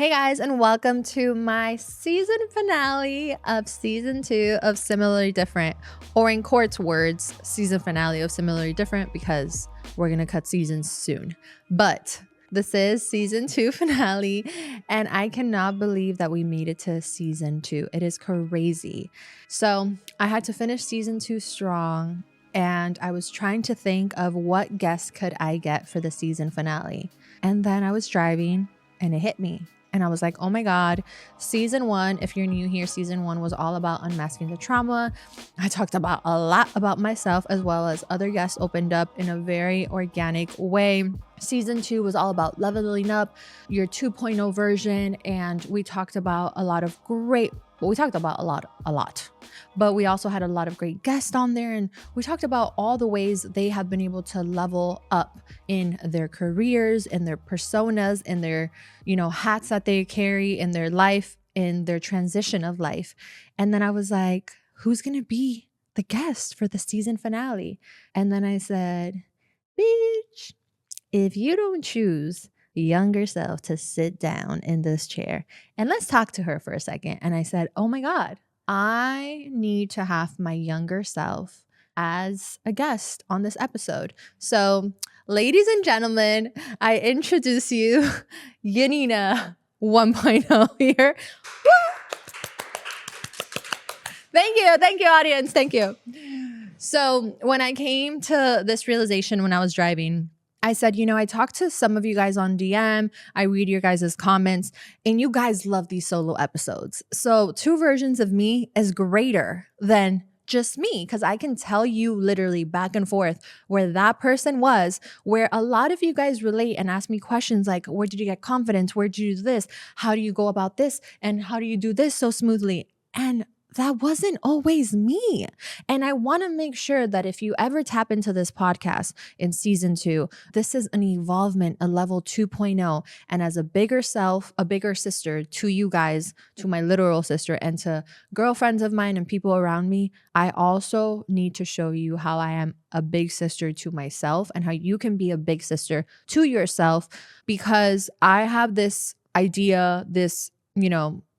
Hey guys, and welcome to my season finale of season 2 of Similarly Different, or in Court's words, season finale of Similarly Different, because we're gonna cut seasons soon. But this is season 2 finale, and I cannot believe that we made it to season 2. It is crazy. So I had to finish season 2 strong, and I was trying to think of what guest could I get for the season finale. And then I was driving, and it hit me. And I was like, oh my God, season 1, if you're new here, season 1 was all about unmasking the trauma. I talked about a lot about myself, as well as other guests opened up in a very organic way. Season 2 was all about leveling up your 2.0 version. And we talked about a lot of great, we talked about a lot, but we also had a lot of great guests on there. And we talked about all the ways they have been able to level up in their careers, in their personas, in their, hats that they carry in their life, in their transition of life. And then I was like, who's going to be the guest for the season finale? And then I said, bitch, if you don't choose younger self to sit down in this chair and let's talk to her for a second. And I said, oh my God, I need to have my younger self as a guest on this episode. So, ladies and gentlemen, I introduce you Yanina 1.0 here. Thank you, audience. Thank you. So when I came to this realization when I was driving, I said, I talked to some of you guys on DM. I read your guys' comments, and you guys love these solo episodes. So 2 versions of me is greater than just me, because I can tell you literally back and forth where that person was, where a lot of you guys relate and ask me questions like, where did you get confidence? Where did you do this? How do you go about this? And how do you do this so smoothly? And that wasn't always me. And I want to make sure that if you ever tap into this podcast in season 2, this is an evolvement, a level 2.0. And as a bigger self, a bigger sister to you guys, to my literal sister, and to girlfriends of mine and people around me, I also need to show you how I am a big sister to myself and how you can be a big sister to yourself, because I have this idea, this,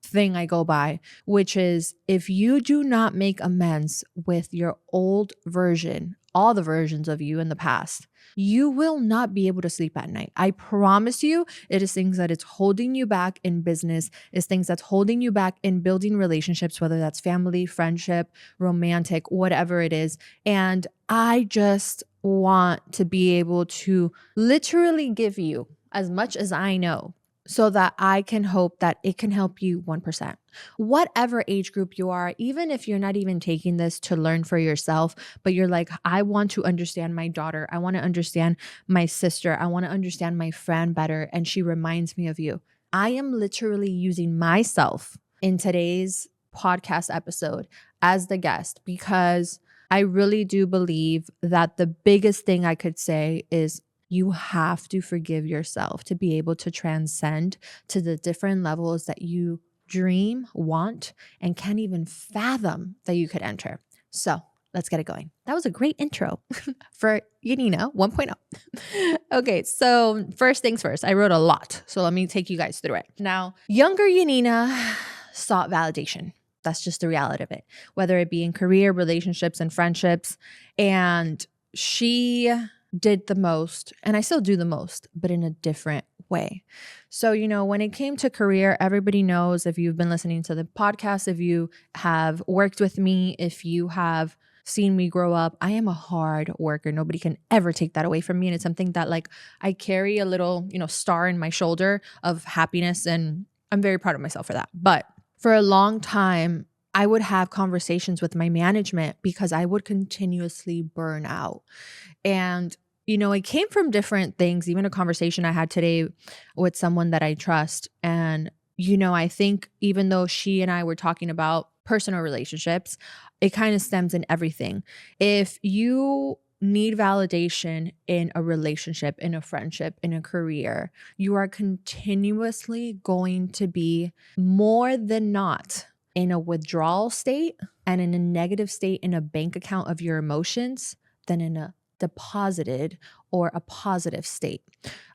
thing I go by, which is if you do not make amends with your old version, all the versions of you in the past, you will not be able to sleep at night. I promise you, it is things that it's holding you back in business, it's things that's holding you back in building relationships, whether that's family, friendship, romantic, whatever it is. And I just want to be able to literally give you as much as I know, so that I can hope that it can help you 1%. Whatever age group you are, even if you're not even taking this to learn for yourself, but you're like, I want to understand my daughter. I want to understand my sister. I want to understand my friend better. And she reminds me of you. I am literally using myself in today's podcast episode as the guest, because I really do believe that the biggest thing I could say is you have to forgive yourself to be able to transcend to the different levels that you dream, want, and can't even fathom that you could enter. So let's get it going. That was a great intro for Yanina 1.0. Okay, so first things first, I wrote a lot. So let me take you guys through it. Now, younger Yanina sought validation. That's just the reality of it, whether it be in career, relationships, and friendships. And she did the most, and I still do the most, but in a different way. So, when it came to career, everybody knows, if you've been listening to the podcast, if you have worked with me, if you have seen me grow up, I am a hard worker. Nobody can ever take that away from me. And it's something that I carry a little, star in my shoulder of happiness. And I'm very proud of myself for that. But for a long time, I would have conversations with my management because I would continuously burn out. And it came from different things, even a conversation I had today with someone that I trust. And, I think even though she and I were talking about personal relationships, it kind of stems in everything. If you need validation in a relationship, in a friendship, in a career, you are continuously going to be more than not in a withdrawal state and in a negative state in a bank account of your emotions than in a deposited or a positive state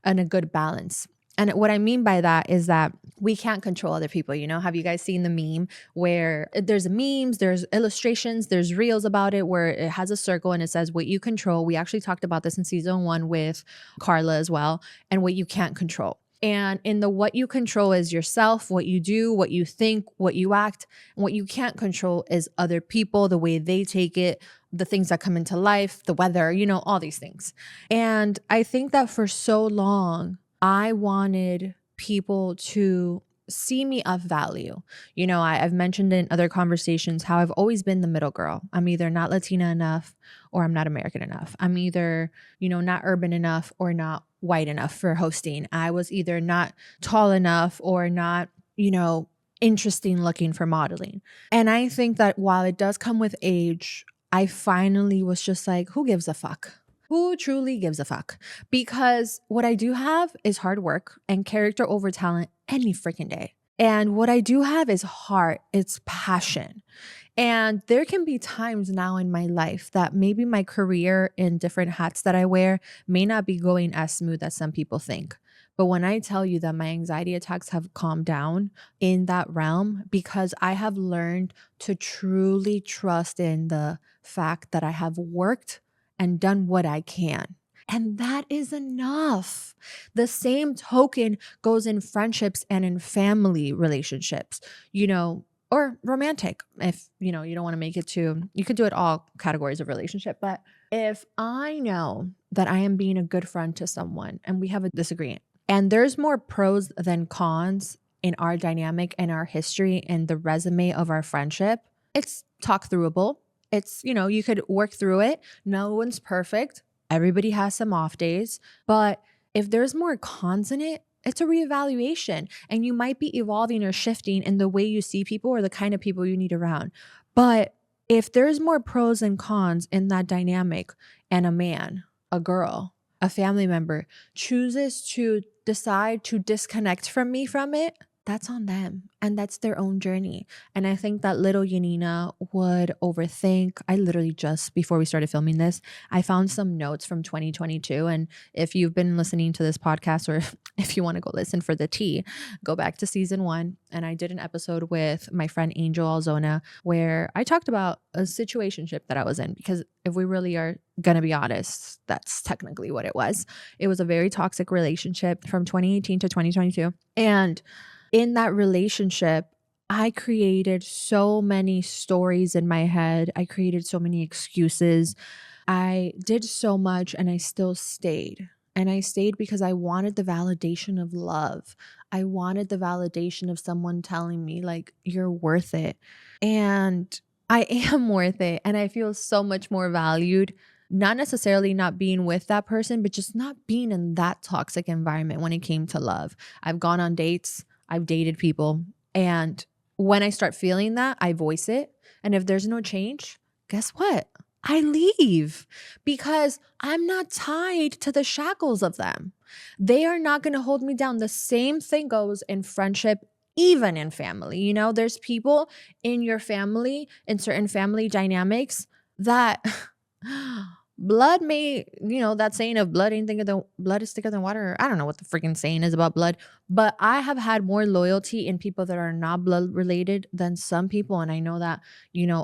and a good balance. And what I mean by that is that we can't control other people. Have you guys seen the meme where there's memes, there's illustrations, there's reels about it where it has a circle and it says what you control. We actually talked about this in season 1 with Carla as well, and what you can't control. And in the what you control is yourself, what you do, what you think, what you act. And what you can't control is other people, the way they take it, the things that come into life, the weather, all these things. And I think that for so long, I wanted people to see me of value. I've mentioned in other conversations how I've always been the middle girl. I'm either not Latina enough or I'm not American enough. I'm either, not urban enough or not white enough for hosting. I was either not tall enough or not, interesting looking for modeling. And I think that while it does come with age, I finally was just like, who gives a fuck? Who truly gives a fuck? Because what I do have is hard work and character over talent any freaking day. And what I do have is heart, it's passion. And there can be times now in my life that maybe my career in different hats that I wear may not be going as smooth as some people think. But when I tell you that my anxiety attacks have calmed down in that realm, because I have learned to truly trust in the fact that I have worked and done what I can. And that is enough. The same token goes in friendships and in family relationships, or romantic. If, you don't want to make it you could do it all categories of relationship. But if I know that I am being a good friend to someone and we have a disagreement, and there's more pros than cons in our dynamic and our history and the resume of our friendship, it's talk throughable. It's, you could work through it. No one's perfect. Everybody has some off days. But if there's more cons in it, it's a reevaluation. And you might be evolving or shifting in the way you see people or the kind of people you need around. But if there's more pros and cons in that dynamic, and a man, a girl, a family member chooses to decide to disconnect from it, that's on them and that's their own journey. And I think that little Yanina would overthink. I literally just before we started filming this, I found some notes from 2022. And if you've been listening to this podcast or if you want to go listen for the tea, go back to season 1. And I did an episode with my friend Angel Alzona where I talked about a situationship that I was in, because if we really are going to be honest, that's technically what it was. It was a very toxic relationship from 2018 to 2022. And in that relationship, I created so many stories in my head. I created so many excuses. I did so much and I still stayed. And I stayed because I wanted the validation of love. I wanted the validation of someone telling me, like, you're worth it. And I am worth it. And I feel so much more valued, not necessarily not being with that person, but just not being in that toxic environment when it came to love. I've gone on dates. I've dated people. And when I start feeling that, I voice it. And if there's no change, guess what? I leave because I'm not tied to the shackles of them. They are not going to hold me down. The same thing goes in friendship, even in family. There's people in your family, in certain family dynamics that blood may, that saying of blood is thicker than water. I don't know what the freaking saying is about blood, but I have had more loyalty in people that are not blood related than some people. And I know that,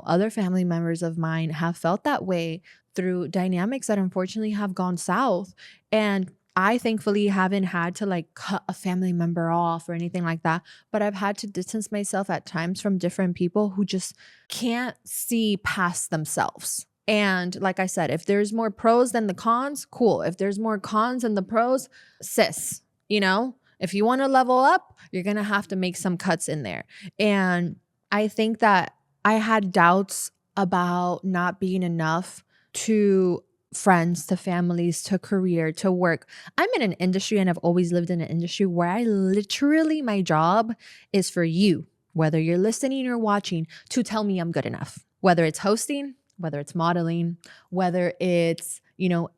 other family members of mine have felt that way through dynamics that unfortunately have gone south. And I thankfully haven't had to cut a family member off or anything like that, but I've had to distance myself at times from different people who just can't see past themselves. And like I said, if there's more pros than the cons, cool. If there's more cons than the pros, sis, if you want to level up, you're going to have to make some cuts in there. And I think that I had doubts about not being enough to friends, to families, to career, to work. I'm in an industry and I've always lived in an industry where I literally, my job is for you, whether you're listening or watching, to tell me I'm good enough, whether it's hosting, whether it's modeling, whether it's,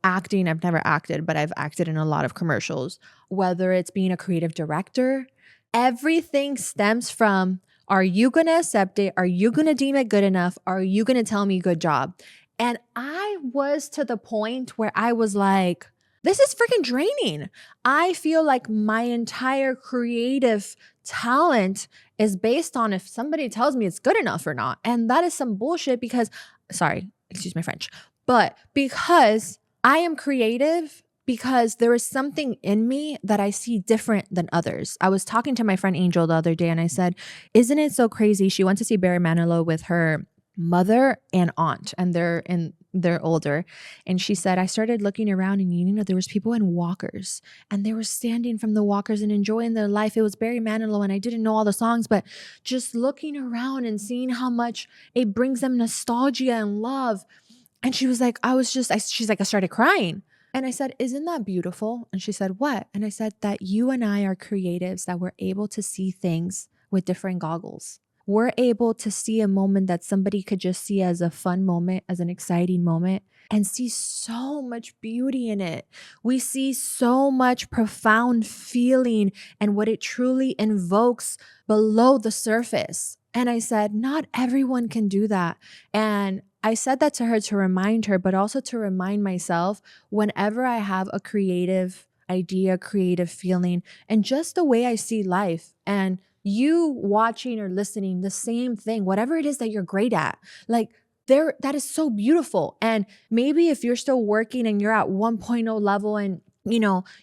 acting. I've never acted, but I've acted in a lot of commercials, whether it's being a creative director. Everything stems from, are you going to accept it? Are you going to deem it good enough? Are you going to tell me good job? And I was to the point where I was like, this is freaking draining. I feel like my entire creative talent is based on if somebody tells me it's good enough or not. And that is some bullshit because, sorry, excuse my French, but because I am creative, because there is something in me that I see different than others. I was talking to my friend Angel the other day and I said, isn't it so crazy? She went to see Barry Manilow with her mother and aunt, and they're older. And she said, I started looking around and there was people in walkers and they were standing from the walkers and enjoying their life. It was Barry Manilow and I didn't know all the songs, but just looking around and seeing how much it brings them nostalgia and love. And she was like, she's like, I started crying. And I said, isn't that beautiful? And she said, what? And I said, that you and I are creatives, that we're able to see things with different goggles. We're able to see a moment that somebody could just see as a fun moment, as an exciting moment, and see so much beauty in it. We see so much profound feeling and what it truly invokes below the surface. And I said, not everyone can do that. And I said that to her to remind her, but also to remind myself whenever I have a creative idea, creative feeling, and just the way I see life. And you watching or listening, the same thing, whatever it is that you're great at, like that is so beautiful. And maybe if you're still working and you're at 1.0 level and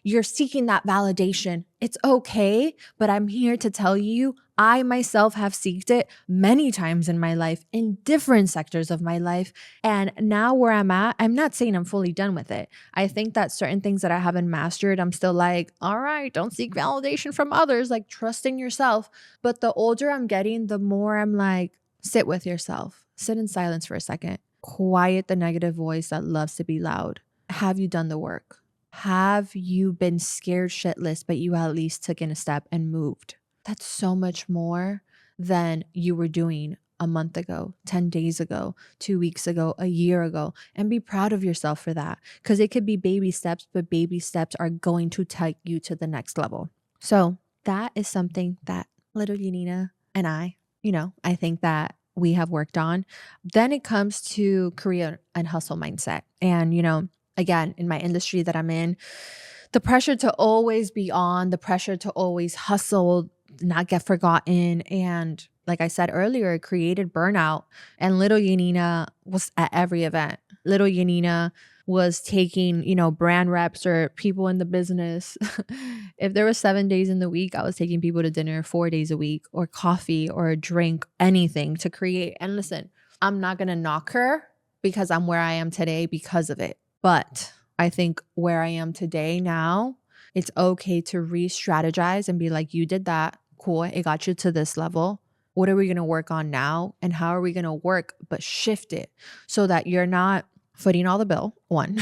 you're seeking that validation, it's okay. But I'm here to tell you, I myself have seeked it many times in my life, in different sectors of my life. And now where I'm at, I'm not saying I'm fully done with it. I think that certain things that I haven't mastered, I'm still like, all right, don't seek validation from others, like trust in yourself. But the older I'm getting, the more I'm like, sit with yourself, sit in silence for a second, quiet the negative voice that loves to be loud. Have you done the work? Have you been scared shitless, but you at least took in a step and moved? That's so much more than you were doing a month ago, 10 days ago, 2 weeks ago, a year ago. And be proud of yourself for that, because it could be baby steps, but baby steps are going to take you to the next level. So that is something that little Yanina and I think that we have worked on. Then it comes to career and hustle mindset. And, again, in my industry that I'm in, the pressure to always be on, the pressure to always hustle, not get forgotten. And like I said earlier, it created burnout. And little Yanina was at every event. Little Yanina was taking, brand reps or people in the business. If there were 7 days in the week, I was taking people to dinner 4 days a week, or coffee or a drink, anything to create. And listen, I'm not going to knock her because I'm where I am today because of it. But I think where I am today now, it's okay to re-strategize and be like, you did that. Cool. It got you to this level. What are we going to work on now? And how are we going to work, but shift it so that you're not footing all the bill, one,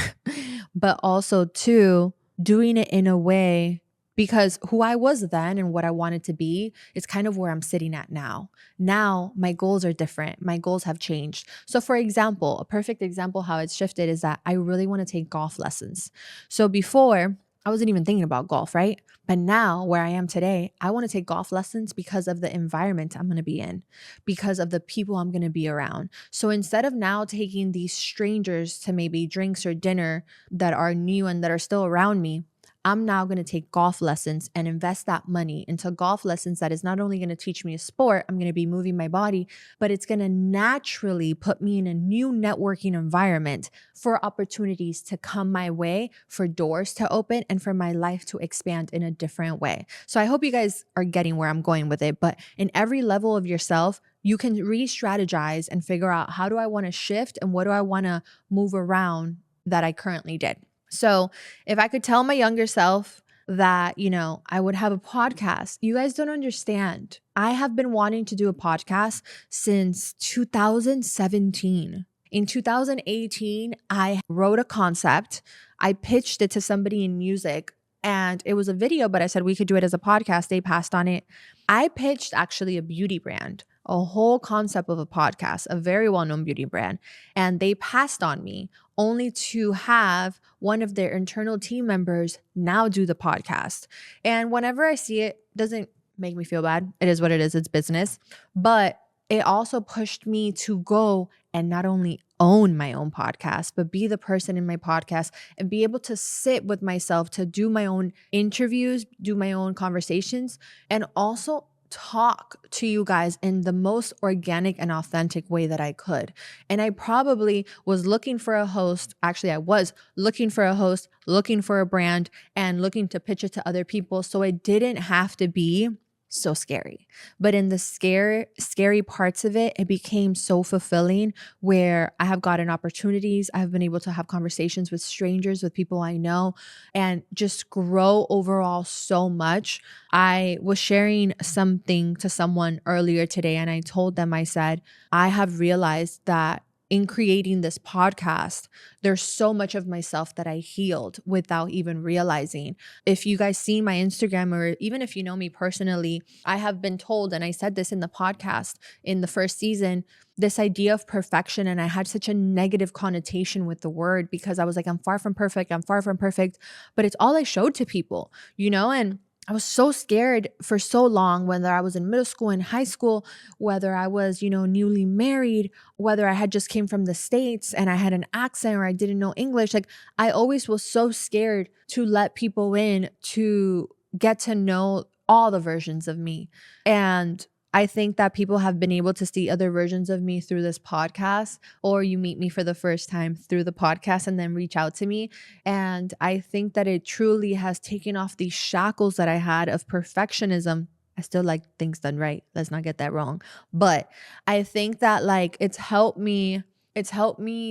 but also two, doing it in a way, because who I was then and what I wanted to be is kind of where I'm sitting at now. Now, my goals are different. My goals have changed. So for example, a perfect example how it's shifted is that I really want to take golf lessons. So before, I wasn't even thinking about golf, right? But now where I am today, I want to take golf lessons because of the environment I'm going to be in, because of the people I'm going to be around. So instead of now taking these strangers to maybe drinks or dinner that are new and that are still around me, I'm now going to take golf lessons and invest that money into golf lessons that is not only going to teach me a sport, I'm going to be moving my body, but it's going to naturally put me in a new networking environment for opportunities to come my way, for doors to open, and for my life to expand in a different way. So I hope you guys are getting where I'm going with it. But in every level of yourself, you can re-strategize and figure out, how do I want to shift and what do I want to move around that I currently did. So if I could tell my younger self that, I would have a podcast, you guys don't understand. I have been wanting to do a podcast since 2017. In 2018, I wrote a concept. I pitched it to somebody in music and it was a video, but I said we could do it as a podcast. They passed on it. I pitched actually a beauty brand, a whole concept of a podcast, a very well-known beauty brand. And they passed on me only to have one of their internal team members now do the podcast. And whenever I see it, doesn't make me feel bad. It is what it is. It's business. But it also pushed me to go and not only own my own podcast, but be the person in my podcast and be able to sit with myself to do my own interviews, do my own conversations, and also talk to you guys in the most organic and authentic way that I could. And I probably was looking for a host. Actually, I was looking for a host, looking for a brand, and looking to pitch it to other people. So it didn't have to be so scary. But in the scary parts of it, it became so fulfilling where I have gotten opportunities. I have been able to have conversations with strangers, with people I know, and just grow overall so much. I was sharing something to someone earlier today, and I told them, I said, I have realized that in creating this podcast, there's so much of myself that I healed without even realizing. If you guys see my Instagram, or even if you know me personally, I have been told, and I said this in the podcast in the first season, this idea of perfection. And I had such a negative connotation with the word because I was like, I'm far from perfect. I'm far from perfect. But it's all I showed to people, and I was so scared for so long, whether I was in middle school and high school, whether I was, newly married, whether I had just came from the States and I had an accent or I didn't know English. Like, I always was so scared to let people in to get to know all the versions of me. And I think that people have been able to see other versions of me through this podcast, or you meet me for the first time through the podcast and then reach out to me. And I think that it truly has taken off these shackles that I had of perfectionism. I still like things done right. Let's not get that wrong. But I think that it's helped me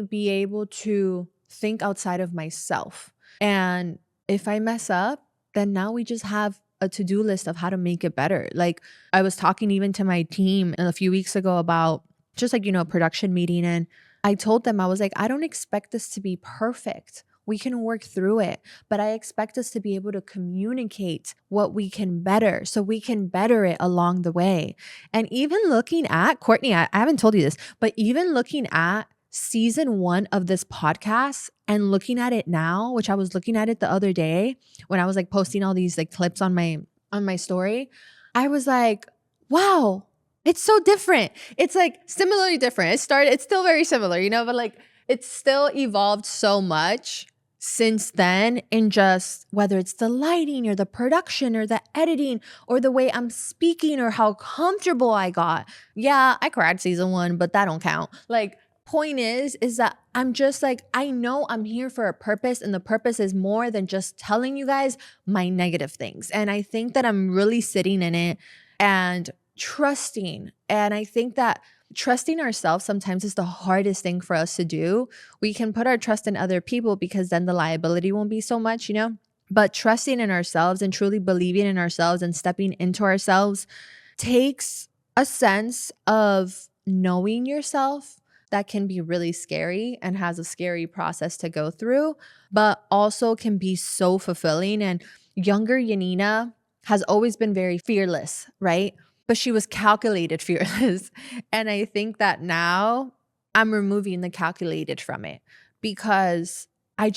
be able to think outside of myself. And if I mess up, then now we just have a to-do list of how to make it better. Like, I was talking even to my team a few weeks ago about just production meeting. And I told them, I was like, I don't expect this to be perfect. We can work through it, but I expect us to be able to communicate what we can better so we can better it along the way. And even looking at, Courtney, I haven't told you this, but even looking at season 1 of this podcast and looking at it now, which I was looking at it the other day when I was posting all these clips on my story, I was like, wow, it's so different. It's similarly different. It's still very similar, but it's still evolved so much since then, in just whether it's the lighting or the production or the editing or the way I'm speaking or how comfortable I got. Yeah, I cried season 1, but that don't count. Point is that I'm just I know I'm here for a purpose, and the purpose is more than just telling you guys my negative things. And I think that I'm really sitting in it and trusting. And I think that trusting ourselves sometimes is the hardest thing for us to do. We can put our trust in other people because then the liability won't be so much, but trusting in ourselves and truly believing in ourselves and stepping into ourselves takes a sense of knowing yourself that can be really scary and has a scary process to go through, but also can be so fulfilling. And younger Yanina has always been very fearless, right? But she was calculated fearless. And I think that now I'm removing the calculated from it because I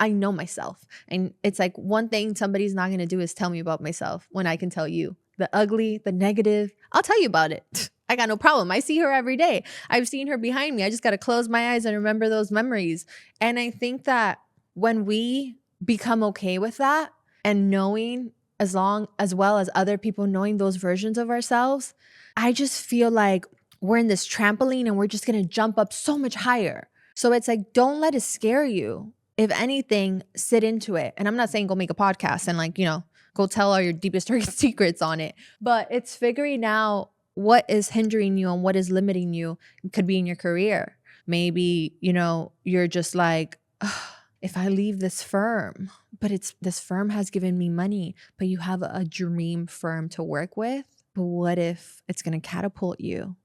know myself. And it's one thing somebody's not going to do is tell me about myself when I can tell you the ugly, the negative. I'll tell you about it. I got no problem. I see her every day. I've seen her behind me. I just got to close my eyes and remember those memories. And I think that when we become okay with that and knowing as well as other people knowing those versions of ourselves, I just feel like we're in this trampoline and we're just going to jump up so much higher. So it's don't let it scare you. If anything, sit into it. And I'm not saying go make a podcast and go tell all your deepest, darkest secrets on it. But it's figuring out what is hindering you and what is limiting you. It could be in your career. Maybe, you're just if I leave this firm, but this firm has given me money, but you have a dream firm to work with. But what if it's going to catapult you?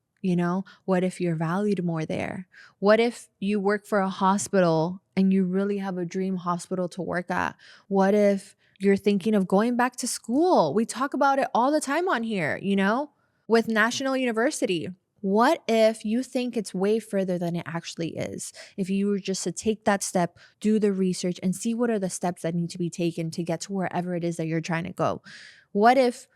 What if you're valued more there? What if you work for a hospital and you really have a dream hospital to work at? What if you're thinking of going back to school? We talk about it all the time on here, with National University. What if you think it's way further than it actually is? If you were just to take that step, do the research, and see what are the steps that need to be taken to get to wherever it is that you're trying to go. What if,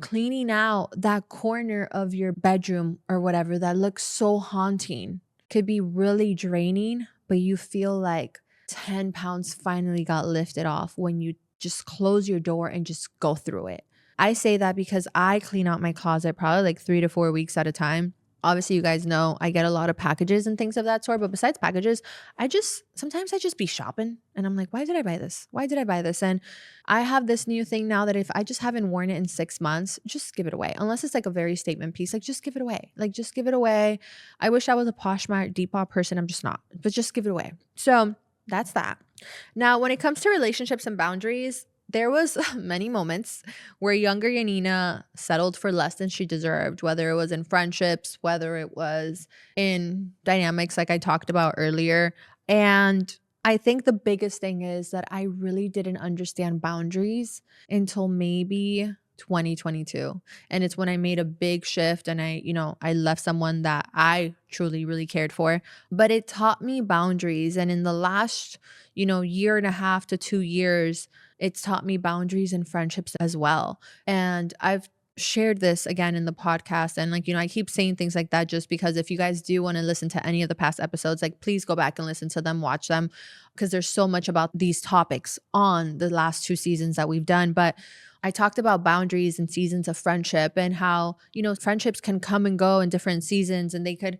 cleaning out that corner of your bedroom or whatever that looks so haunting, could be really draining, but you feel like 10 pounds finally got lifted off when you just close your door and just go through it. I say that because I clean out my closet probably like 3 to 4 weeks at a time. Obviously, you guys know I get a lot of packages and things of that sort. But besides packages, sometimes I just be shopping and I'm like, why did I buy this? Why did I buy this? And I have this new thing now that if I just haven't worn it in 6 months, just give it away. Unless it's like a very statement piece, like just give it away. Like just give it away. I wish I was a Poshmark Depop person. I'm just not, but just give it away. So that's that. Now, when it comes to relationships and boundaries, there was many moments where younger Yanina settled for less than she deserved, whether it was in friendships, whether it was in dynamics like I talked about earlier. And I think the biggest thing is that I really didn't understand boundaries until maybe 2022. And it's when I made a big shift and I left someone that I truly, really cared for. But it taught me boundaries. And in the last, year and a half to 2 years, it's taught me boundaries in friendships as well. And I've shared this again in the podcast. And I keep saying things like that just because if you guys do want to listen to any of the past episodes, please go back and listen to them, watch them, because there's so much about these topics on the last 2 seasons that we've done. But I talked about boundaries and seasons of friendship and how, friendships can come and go in different seasons and they could,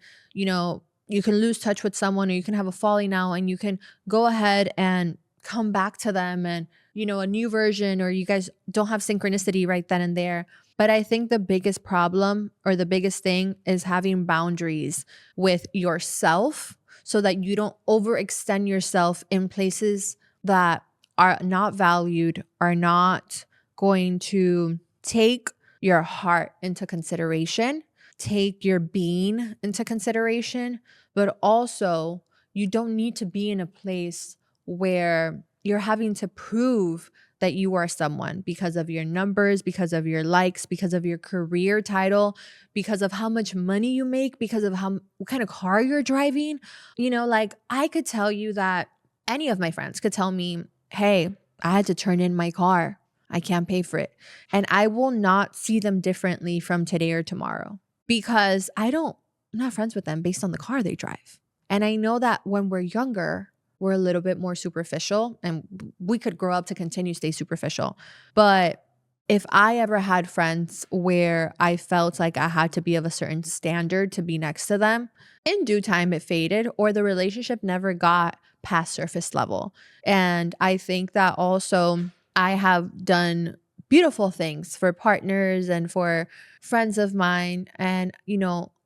you can lose touch with someone or you can have a falling out and you can go ahead and come back to them and, a new version, or you guys don't have synchronicity right then and there. But I think the biggest problem or the biggest thing is having boundaries with yourself so that you don't overextend yourself in places that are not valued, are not going to take your heart into consideration, take your being into consideration, but also you don't need to be in a place where you're having to prove that you are someone because of your numbers, because of your likes, because of your career title, because of how much money you make, because of what kind of car you're driving. I could tell you that any of my friends could tell me, hey, I had to turn in my car. I can't pay for it. And I will not see them differently from today or tomorrow because I'm not friends with them based on the car they drive. And I know that when we're younger, we're a little bit more superficial and we could grow up to continue to stay superficial. But if I ever had friends where I felt like I had to be of a certain standard to be next to them, in due time it faded or the relationship never got past surface level. And I think that also I have done beautiful things for partners and for friends of mine. And,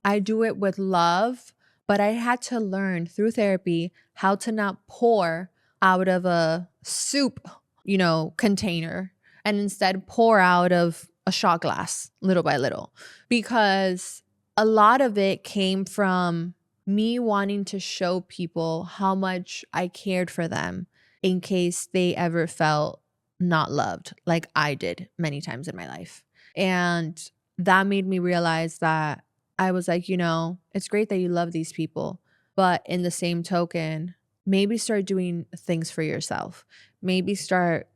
I do it with love, but I had to learn through therapy how to not pour out of a soup, container and instead pour out of a shot glass little by little, because a lot of it came from me wanting to show people how much I cared for them in case they ever felt not loved like I did many times in my life. And that made me realize that I was like, it's great that you love these people, but in the same token, maybe start doing things for yourself. Maybe start,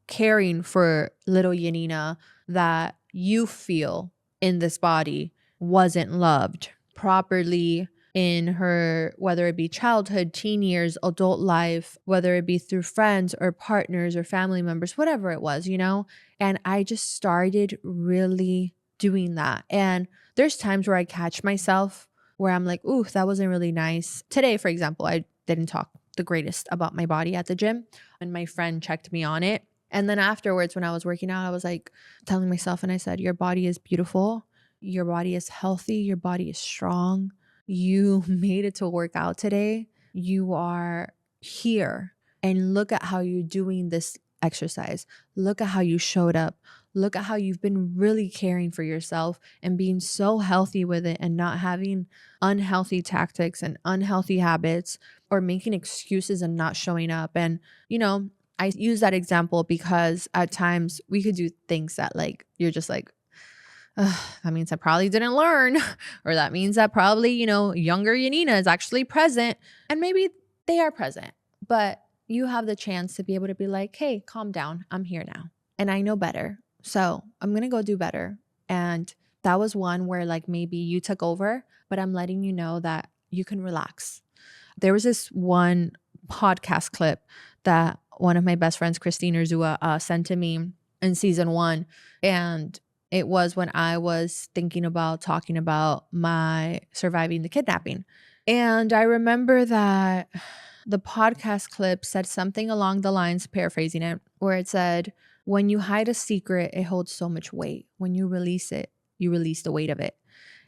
caring for little Yanina that you feel in this body wasn't loved properly in her, whether it be childhood, teen years, adult life, whether it be through friends or partners or family members, whatever it was, And I just started really doing that. And there's times where I catch myself where I'm like, ooh, that wasn't really nice. Today, for example, I didn't talk the greatest about my body at the gym and my friend checked me on it. And then afterwards, when I was working out, I was like telling myself and I said, your body is beautiful. Your body is healthy. Your body is strong. You made it to work out today. You are here. And look at how you're doing this exercise. Look at how you showed up. Look at how you've been really caring for yourself and being so healthy with it and not having unhealthy tactics and unhealthy habits or making excuses and not showing up. And, I use that example because at times we could do things that you're just like, that means I probably didn't learn, or that means that probably, younger Yanina is actually present, and maybe they are present, but you have the chance to be able to be like, hey, calm down. I'm here now and I know better. So I'm going to go do better. And that was one where maybe you took over, but I'm letting you know that you can relax. There was this one podcast clip that one of my best friends, Christine Urzua, sent to me in season 1. And it was when I was thinking about talking about my surviving the kidnapping. And I remember that the podcast clip said something along the lines, paraphrasing it, where it said, when you hide a secret, it holds so much weight. When you release it, you release the weight of it.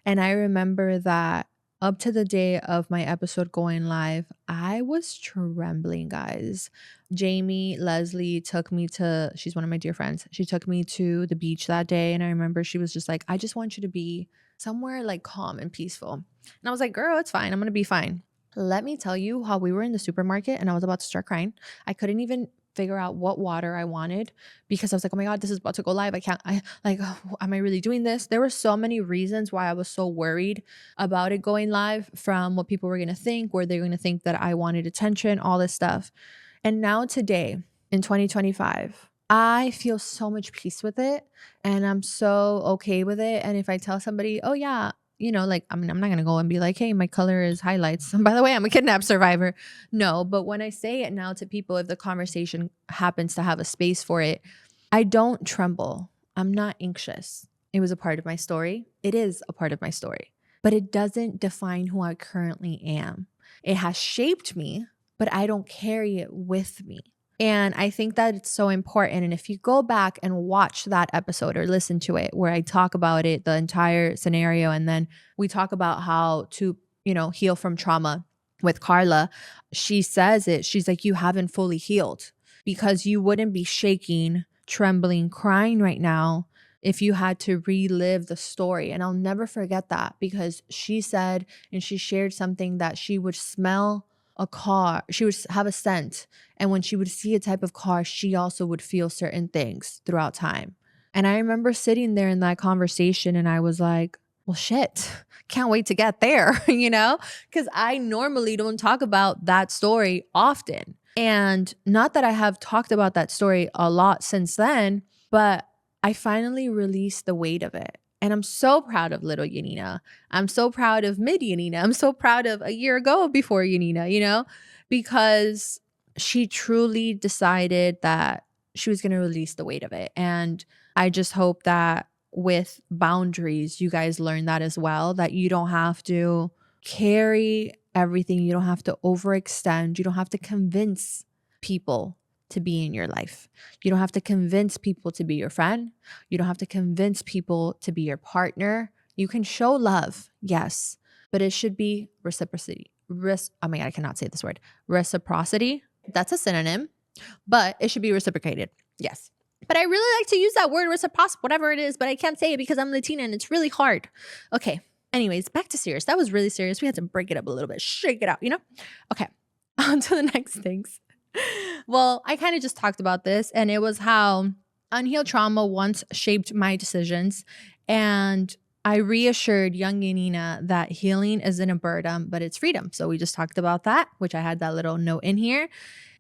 And I remember that up to the day of my episode going live, I was trembling, guys. Jamie Leslie took me to, she's one of my dear friends. She took me to the beach that day. And I remember she was just like, I just want you to be somewhere like calm and peaceful. And I was like, girl, it's fine. I'm going to be fine. Let me tell you how we were in the supermarket and I was about to start crying. I couldn't even figure out what water I wanted because I was like, oh my God, this is about to go live. Am I really doing this? There were so many reasons why I was so worried about it going live, from what people were going to think, were they going to think that I wanted attention, all this stuff. And now today in 2025, I feel so much peace with it and I'm so okay with it. And if I tell somebody, oh yeah, I'm not going to go and be like, hey, my color is highlights. And by the way, I'm a kidnap survivor. No, but when I say it now to people, if the conversation happens to have a space for it, I don't tremble. I'm not anxious. It was a part of my story. It is a part of my story, but it doesn't define who I currently am. It has shaped me, but I don't carry it with me. And I think that it's so important. And if you go back and watch that episode or listen to it where I talk about it, the entire scenario, and then we talk about how to, heal from trauma with Carla, she says it. She's like, you haven't fully healed because you wouldn't be shaking, trembling, crying right now if you had to relive the story. And I'll never forget that because she said, and she shared something, that she would smell a car, she would have a scent. And when she would see a type of car, she also would feel certain things throughout time. And I remember sitting there in that conversation and I was like, well, shit, can't wait to get there, because I normally don't talk about that story often. And not that I have talked about that story a lot since then, but I finally released the weight of it. And I'm so proud of little Yanina. I'm so proud of mid Yanina. I'm so proud of a year ago before Yanina, because she truly decided that she was going to release the weight of it. And I just hope that with boundaries, you guys learn that as well, that you don't have to carry everything. You don't have to overextend. You don't have to convince people to be in your life. You don't have to convince people to be your friend. You don't have to convince people to be your partner. You can show love, yes, but it should be reciprocity. Oh my God, I cannot say this word. Reciprocity. That's a synonym, but it should be reciprocated. Yes. But I really like to use that word, reciprocity, whatever it is, but I can't say it because I'm Latina and it's really hard. Okay. Anyways, back to serious. That was really serious. We had to break it up a little bit, shake it out, Okay. On to the next things. Well, I kind of just talked about this, and it was how unhealed trauma once shaped my decisions. And I reassured young Yanina that healing isn't a burden, but it's freedom. So we just talked about that, which I had that little note in here.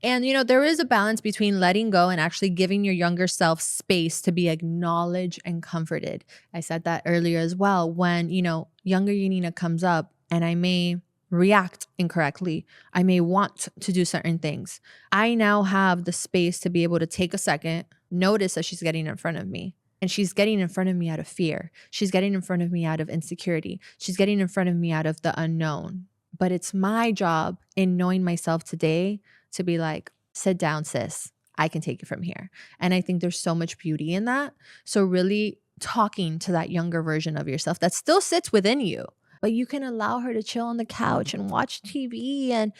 And, there is a balance between letting go and actually giving your younger self space to be acknowledged and comforted. I said that earlier as well. When, younger Yanina comes up and I may react incorrectly, I may want to do certain things, I now have the space to be able to take a second, notice that she's getting in front of me. And she's getting in front of me out of fear. She's getting in front of me out of insecurity. She's getting in front of me out of the unknown. But it's my job in knowing myself today to be like, sit down, sis. I can take it from here. And I think there's so much beauty in that. So really talking to that younger version of yourself that still sits within you, but you can allow her to chill on the couch and watch TV and,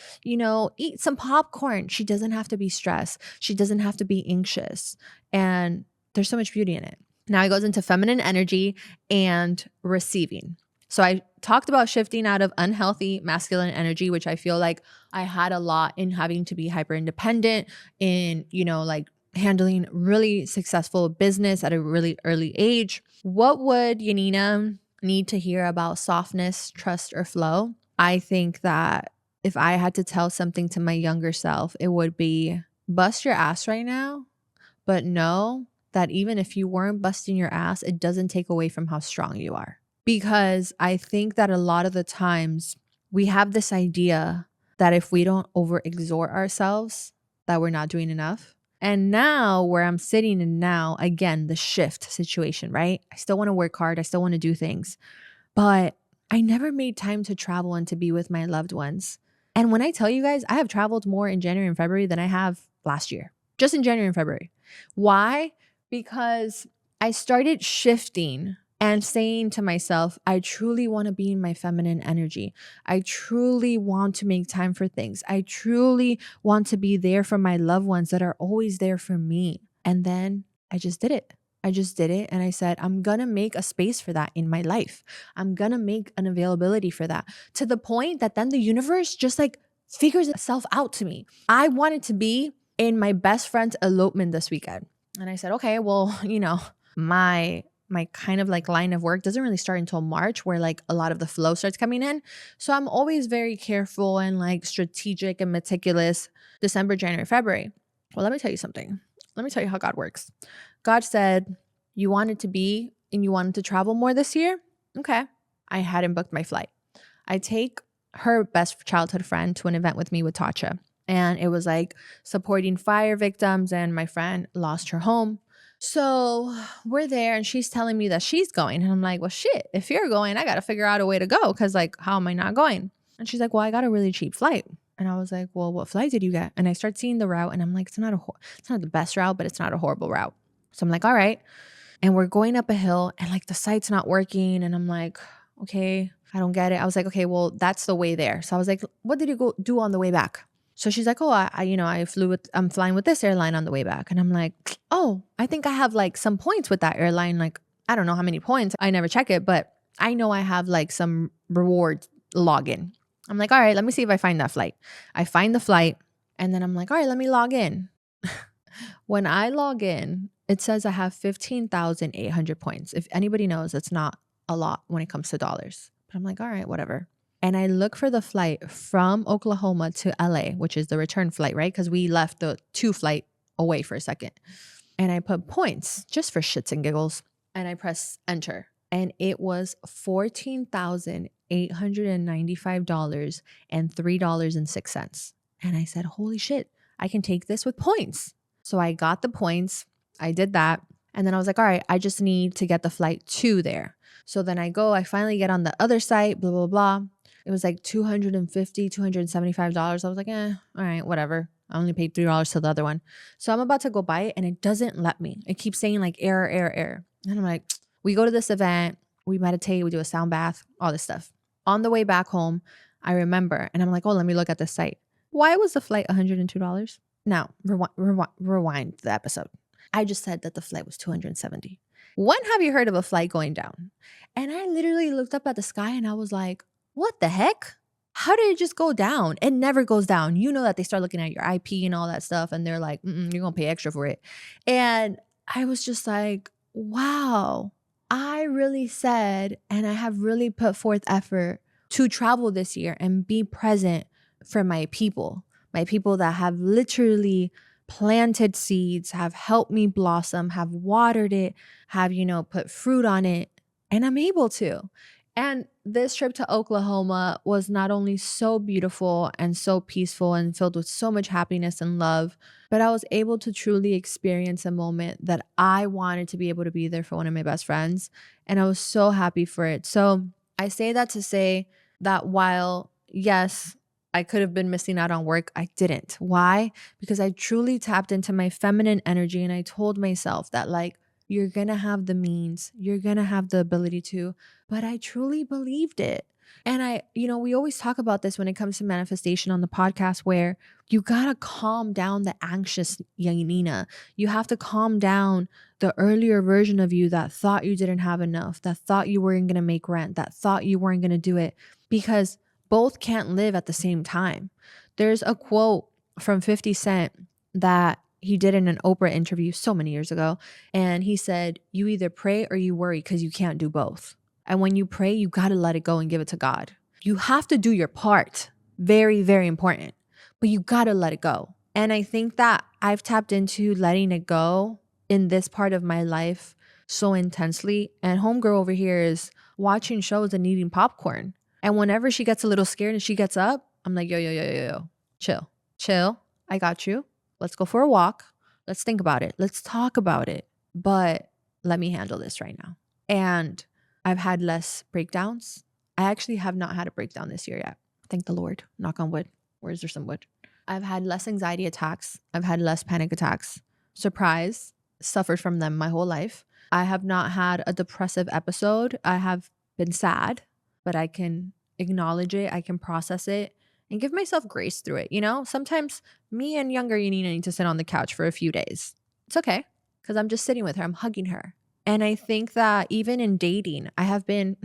eat some popcorn. She doesn't have to be stressed. She doesn't have to be anxious. And there's so much beauty in it. Now it goes into feminine energy and receiving. So I talked about shifting out of unhealthy masculine energy, which I feel like I had a lot in having to be hyper independent, in, handling really successful business at a really early age. What would Yanina need to hear about softness, trust, or flow? I think that if I had to tell something to my younger self, it would be bust your ass right now, but know that even if you weren't busting your ass, it doesn't take away from how strong you are. Because I think that a lot of the times we have this idea that if we don't overexert ourselves, that we're not doing enough. And now where I'm sitting in now, again, the shift situation, right? I still want to work hard. I still want to do things, but I never made time to travel and to be with my loved ones. And when I tell you guys, I have traveled more in January and February than I have last year, just in January and February. Why? Because I started shifting and saying to myself, I truly want to be in my feminine energy. I truly want to make time for things. I truly want to be there for my loved ones that are always there for me. And then I just did it. I just did it. And I said, I'm going to make a space for that in my life. I'm going to make an availability for that, to the point that then the universe just like figures itself out to me. I wanted to be in my best friend's elopement this weekend. And I said, okay, well, my kind of like line of work doesn't really start until March, where like a lot of the flow starts coming in. So I'm always very careful and like strategic and meticulous December, January, February. Well, let me tell you something. Let me tell you how God works. God said, you wanted to be and you wanted to travel more this year? Okay. I hadn't booked my flight. I take her best childhood friend to an event with me with Tasha. And it was like supporting fire victims, and my friend lost her home. So we're there and she's telling me that she's going. And I'm like, well, shit, if you're going, I got to figure out a way to go. Cause like, how am I not going? And she's like, well, I got a really cheap flight. And I was like, well, what flight did you get? And I start seeing the route and I'm like, it's not the best route, but it's not a horrible route. So I'm like, all right. And we're going up a hill and like the site's not working. And I'm like, okay, I don't get it. I was like, okay, well, that's the way there. So I was like, what did you go do on the way back? So she's like, oh, I'm flying with this airline on the way back. And I'm like, oh, I think I have like some points with that airline. Like, I don't know how many points. I never check it, but I know I have like some reward login. I'm like, all right, let me see if I find that flight. I find the flight and then I'm like, all right, let me log in. When I log in, it says I have 15,800 points. If anybody knows, that's not a lot when it comes to dollars. But I'm like, all right, whatever. And I look for the flight from Oklahoma to LA, which is the return flight, right? Because we left the 2 flight away for a second. And I put points just for shits and giggles. And I press enter. And it was $14,895 and $3.06. And I said, holy shit, I can take this with points. So I got the points. I did that. And then I was like, all right, I just need to get the flight to there. So then I finally get on the other site, blah, blah, blah. It was like $250, $275. I was like, all right, whatever. I only paid $3 to the other one. So I'm about to go buy it and it doesn't let me. It keeps saying like error, error, error. And I'm like, we go to this event, we meditate, we do a sound bath, all this stuff. On the way back home, I remember, and I'm like, oh, let me look at the site. Why was the flight $102? Now, rewind the episode. I just said that the flight was $270. When have you heard of a flight going down? And I literally looked up at the sky and I was like, what the heck? How did it just go down? It never goes down. You know that they start looking at your IP and all that stuff and they're like, you're going to pay extra for it. And I was just like, wow, I really said, and I have really put forth effort to travel this year and be present for my people that have literally planted seeds, have helped me blossom, have watered it, have, put fruit on it, and I'm able to. And this trip to Oklahoma was not only so beautiful and so peaceful and filled with so much happiness and love, but I was able to truly experience a moment that I wanted to be able to be there for one of my best friends. And I was so happy for it. So I say that to say that while, yes, I could have been missing out on work, I didn't. Why? Because I truly tapped into my feminine energy and I told myself that like, you're going to have the means, you're going to have the ability to, but I truly believed it. And we always talk about this when it comes to manifestation on the podcast, where you got to calm down the anxious Yanina. You have to calm down the earlier version of you that thought you didn't have enough, that thought you weren't going to make rent, that thought you weren't going to do it, because both can't live at the same time. There's a quote from 50 Cent that he did in an Oprah interview so many years ago. And he said, you either pray or you worry because you can't do both. And when you pray, you got to let it go and give it to God. You have to do your part. Very, very important. But you got to let it go. And I think that I've tapped into letting it go in this part of my life so intensely. And homegirl over here is watching shows and eating popcorn. And whenever she gets a little scared and she gets up, I'm like, yo, chill. I got you. Let's go for a walk. Let's think about it. Let's talk about it. But let me handle this right now. And I've had less breakdowns. I actually have not had a breakdown this year yet. Thank the Lord. Knock on wood. Where is there some wood? I've had less anxiety attacks. I've had less panic attacks. Surprise, suffered from them my whole life. I have not had a depressive episode. I have been sad, but I can acknowledge it. I can process it and give myself grace through it. You know, sometimes me and younger Yanina need to sit on the couch for a few days. It's okay because I'm just sitting with her. I'm hugging her. And I think that even in dating, I have been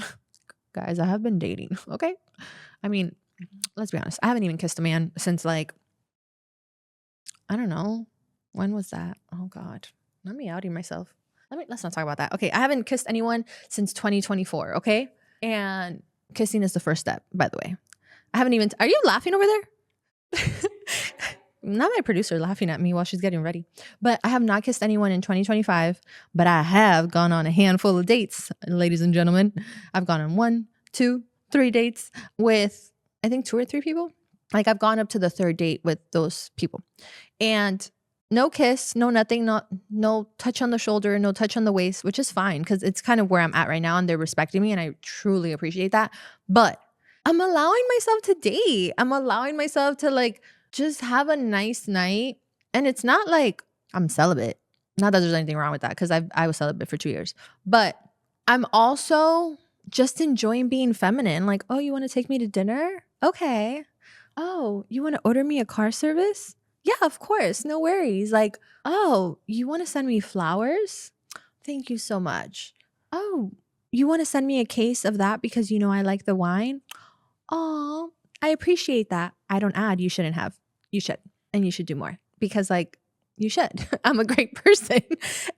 dating. Okay. I mean, let's be honest. I haven't even kissed a man since like, I don't know. When was that? Oh God. Let me outing myself. Let's not talk about that. Okay. I haven't kissed anyone since 2024. Okay. And kissing is the first step, by the way. Are you laughing over there? Not my producer laughing at me while she's getting ready. But I have not kissed anyone in 2025, but I have gone on a handful of dates, ladies and gentlemen. I've gone on 1, 2, 3 dates with, I think 2 or 3 people. Like I've gone up to the 3rd date with those people. And no kiss, no nothing, no touch on the shoulder, no touch on the waist, which is fine because it's kind of where I'm at right now and they're respecting me and I truly appreciate that. But I'm allowing myself to date. I'm allowing myself to like just have a nice night. And it's not like I'm celibate. Not that there's anything wrong with that because I was celibate for 2 years. But I'm also just enjoying being feminine. Like, oh, you want to take me to dinner? Okay. Oh, you want to order me a car service? Yeah, of course. No worries. Like, oh, you want to send me flowers? Thank you so much. Oh, you want to send me a case of that because you know I like the wine? Oh, I appreciate that. I don't add. You shouldn't have. You should. And you should do more because like you should. I'm a great person.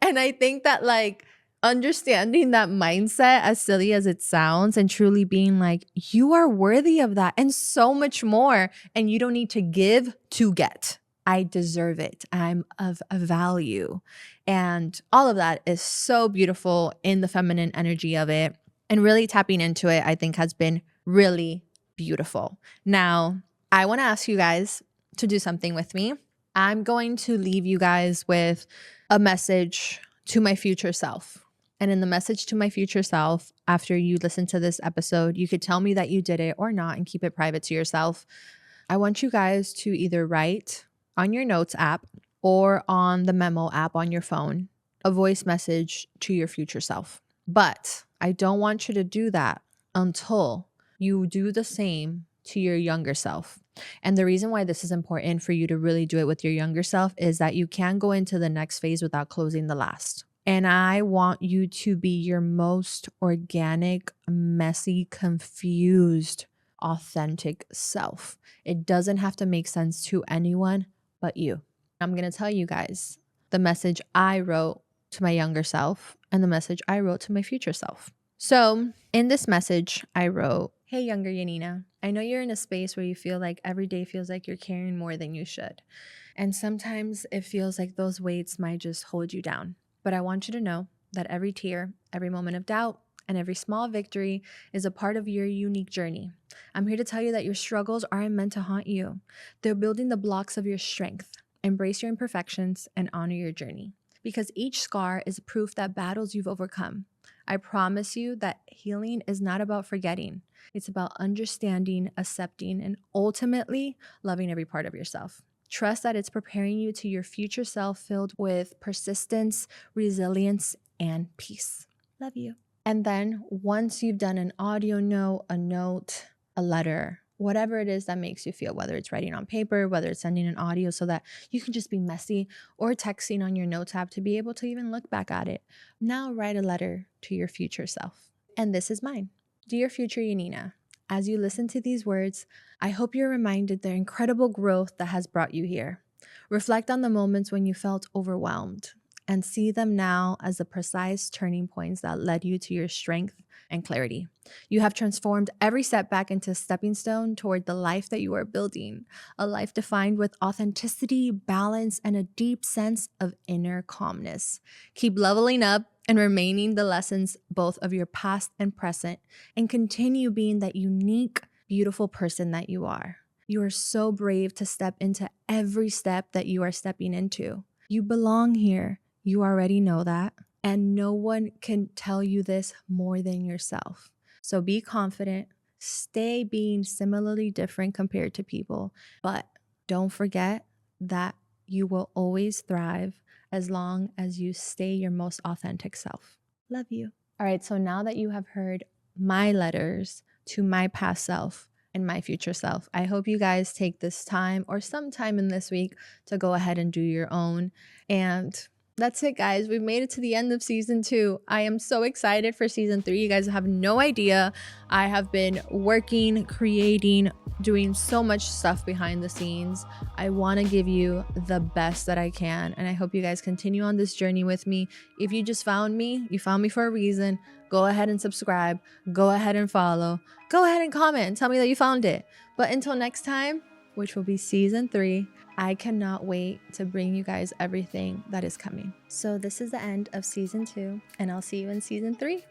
And I think that like understanding that mindset, as silly as it sounds, and truly being like, you are worthy of that and so much more. And you don't need to give to get. I deserve it. I'm of a value. And all of that is so beautiful in the feminine energy of it. And really tapping into it, I think has been really beautiful. Now, I want to ask you guys to do something with me. I'm going to leave you guys with a message to my future self. And in the message to my future self, after you listen to this episode, you could tell me that you did it or not and keep it private to yourself. I want you guys to either write on your notes app or on the memo app on your phone a voice message to your future self. But I don't want you to do that until you do the same to your younger self. And the reason why this is important for you to really do it with your younger self is that you can't go into the next phase without closing the last. And I want you to be your most organic, messy, confused, authentic self. It doesn't have to make sense to anyone but you. I'm going to tell you guys the message I wrote to my younger self and the message I wrote to my future self. So in this message, I wrote, hey, younger Yanina, I know you're in a space where you feel like every day feels like you're carrying more than you should. And sometimes it feels like those weights might just hold you down. But I want you to know that every tear, every moment of doubt, and every small victory is a part of your unique journey. I'm here to tell you that your struggles aren't meant to haunt you. They're building the blocks of your strength. Embrace your imperfections and honor your journey. Because each scar is proof that battles you've overcome. I promise you that healing is not about forgetting. It's about understanding, accepting, and ultimately loving every part of yourself. Trust that it's preparing you to your future self filled with persistence, resilience, and peace. Love you. And then once you've done an audio note, a note, a letter, whatever it is that makes you feel, whether it's writing on paper, whether it's sending an audio so that you can just be messy, or texting on your notes app to be able to even look back at it. Now write a letter to your future self. And this is mine. Dear future Yanina, as you listen to these words, I hope you're reminded the incredible growth that has brought you here. Reflect on the moments when you felt overwhelmed and see them now as the precise turning points that led you to your strength and clarity. You have transformed every setback into a stepping stone toward the life that you are building, a life defined with authenticity, balance, and a deep sense of inner calmness. Keep leveling up and remaining the lessons both of your past and present, and continue being that unique, beautiful person that you are. You are so brave to step into every step that you are stepping into. You belong here. You already know that. And no one can tell you this more than yourself. So be confident. Stay being similarly different compared to people. But don't forget that you will always thrive as long as you stay your most authentic self. Love you. All right, so now that you have heard my letters to my past self and my future self, I hope you guys take this time or some time in this week to go ahead and do your own. And that's it, guys. We've made it to the end of season 2. I am so excited for season 3. You guys have no idea. I have been working, creating, doing so much stuff behind the scenes. I want to give you the best that I can. And I hope you guys continue on this journey with me. If you just found me, you found me for a reason. Go ahead and subscribe. Go ahead and follow. Go ahead and comment and tell me that you found it. But until next time, which will be season 3, I cannot wait to bring you guys everything that is coming. So this is the end of season 2, and I'll see you in season 3.